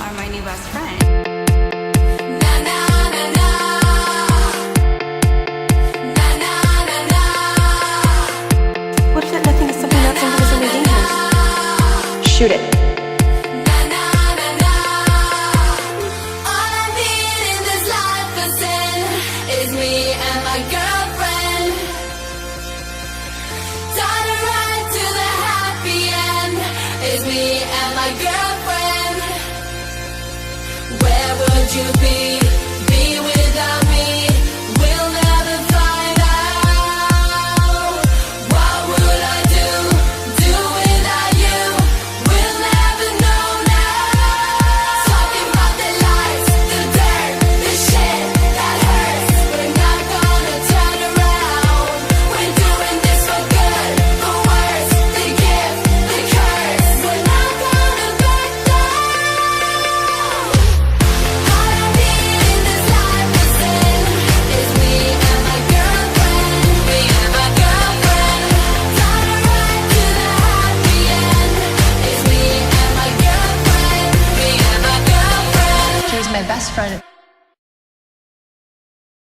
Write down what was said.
are my new best friend. Na na na na. Na na na na. What if that nothing is something not something is something dangerous? Shoot it. Na na na na. All I need in this life of sin is me and my girlfriend. Tied her right to the happy end is me and my girlfriend. Where would you be without me? We'll never find out. What would I do without you? We'll never know now. Talking about the lies, the dirt, the shit that hurts. We're not gonna turn around. We're doing this for good, for worse, the gift, the curse. We're not gonna back down. All I need in this life of sin is me and my girlfriend. Me and my girlfriend. Tied her right to the happy end is me and my girlfriend. Me and my girlfriend. She's my best friend.